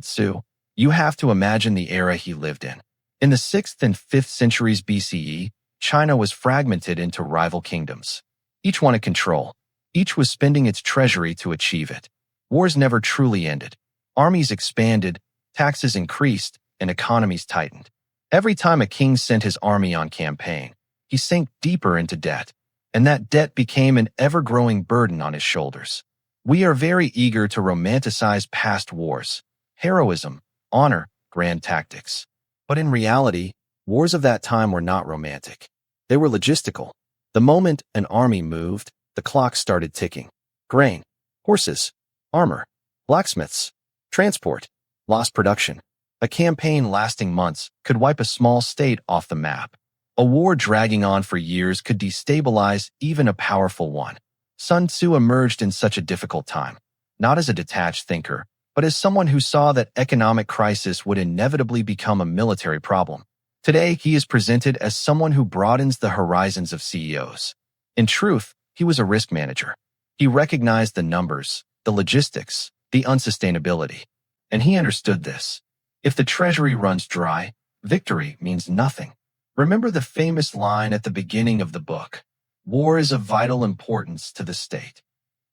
Tzu, you have to imagine the era he lived in. In the 6th and 5th centuries BCE, China was fragmented into rival kingdoms. Each wanted control. Each was spending its treasury to achieve it. Wars never truly ended. Armies expanded, taxes increased, and economies tightened. Every time a king sent his army on campaign, he sank deeper into debt, and that debt became an ever-growing burden on his shoulders. We are very eager to romanticize past wars, heroism, honor, grand tactics. But in reality, wars of that time were not romantic. They were logistical. The moment an army moved, the clock started ticking. Grain, horses, armor, blacksmiths, transport, lost production. A campaign lasting months could wipe a small state off the map. A war dragging on for years could destabilize even a powerful one. Sun Tzu emerged in such a difficult time, not as a detached thinker, but as someone who saw that economic crisis would inevitably become a military problem. Today, he is presented as someone who broadens the horizons of CEOs. In truth, he was a risk manager. He recognized the numbers, the logistics, the unsustainability. And he understood this. If the treasury runs dry, victory means nothing. Remember the famous line at the beginning of the book, "War is of vital importance to the state."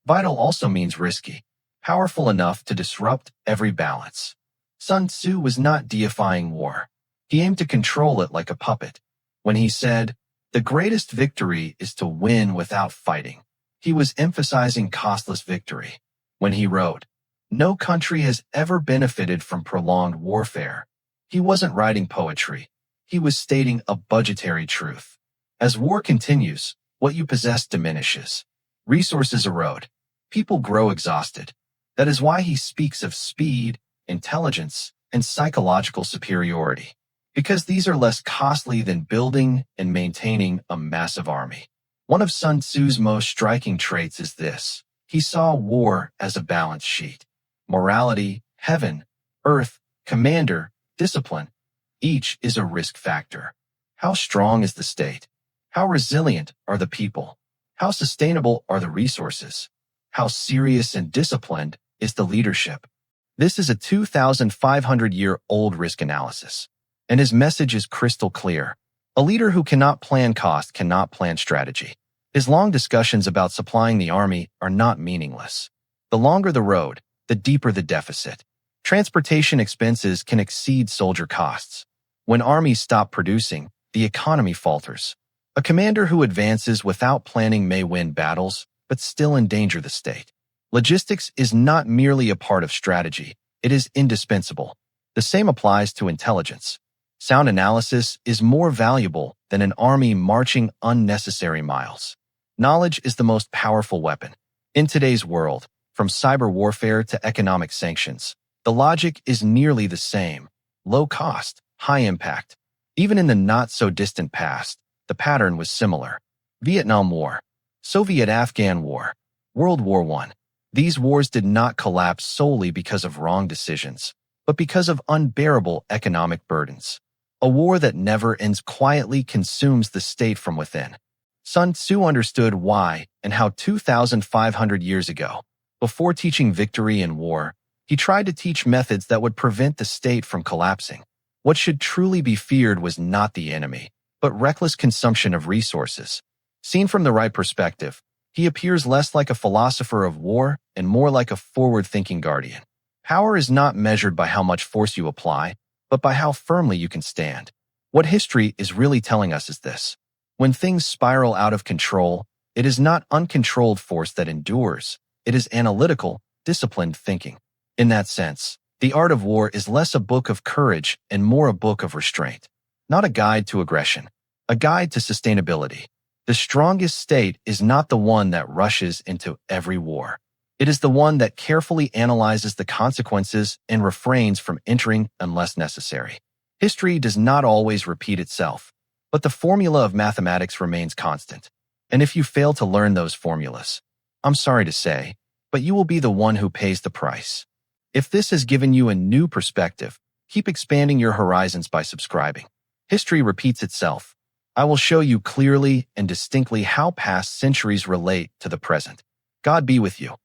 Vital also means risky, powerful enough to disrupt every balance. Sun Tzu was not deifying war. He aimed to control it like a puppet. When he said, "The greatest victory is to win without fighting," he was emphasizing costless victory. When he wrote, "No country has ever benefited from prolonged warfare," he wasn't writing poetry. He was stating a budgetary truth. As war continues, what you possess diminishes. Resources erode. People grow exhausted. That is why he speaks of speed, intelligence, and psychological superiority, because these are less costly than building and maintaining a massive army. One of Sun Tzu's most striking traits is this. He saw war as a balance sheet. Morality, heaven, earth, commander, discipline. Each is a risk factor. How strong is the state? How resilient are the people? How sustainable are the resources? How serious and disciplined is the leadership? This is a 2,500-year-old risk analysis, and his message is crystal clear. A leader who cannot plan cost cannot plan strategy. His long discussions about supplying the army are not meaningless. The longer the road, the deeper the deficit. Transportation expenses can exceed soldier costs. When armies stop producing, the economy falters. A commander who advances without planning may win battles, but still endanger the state. Logistics is not merely a part of strategy, it is indispensable. The same applies to intelligence. Sound analysis is more valuable than an army marching unnecessary miles. Knowledge is the most powerful weapon. In today's world, from cyber warfare to economic sanctions, the logic is nearly the same. Low cost, high impact. Even in the not-so-distant past, the pattern was similar. Vietnam War, Soviet-Afghan War, World War I. These wars did not collapse solely because of wrong decisions, but because of unbearable economic burdens. A war that never ends quietly consumes the state from within. Sun Tzu understood why and how 2,500 years ago, before teaching victory in war, he tried to teach methods that would prevent the state from collapsing. What should truly be feared was not the enemy, but reckless consumption of resources. Seen from the right perspective, he appears less like a philosopher of war and more like a forward-thinking guardian. Power is not measured by how much force you apply, but by how firmly you can stand. What history is really telling us is this. When things spiral out of control, it is not uncontrolled force that endures. It is analytical, disciplined thinking. In that sense, The Art of War is less a book of courage and more a book of restraint. Not a guide to aggression, a guide to sustainability. The strongest state is not the one that rushes into every war. It is the one that carefully analyzes the consequences and refrains from entering unless necessary. History does not always repeat itself, but the formula of mathematics remains constant. And if you fail to learn those formulas, I'm sorry to say, but you will be the one who pays the price. If this has given you a new perspective, keep expanding your horizons by subscribing. History repeats itself. I will show you clearly and distinctly how past centuries relate to the present. God be with you.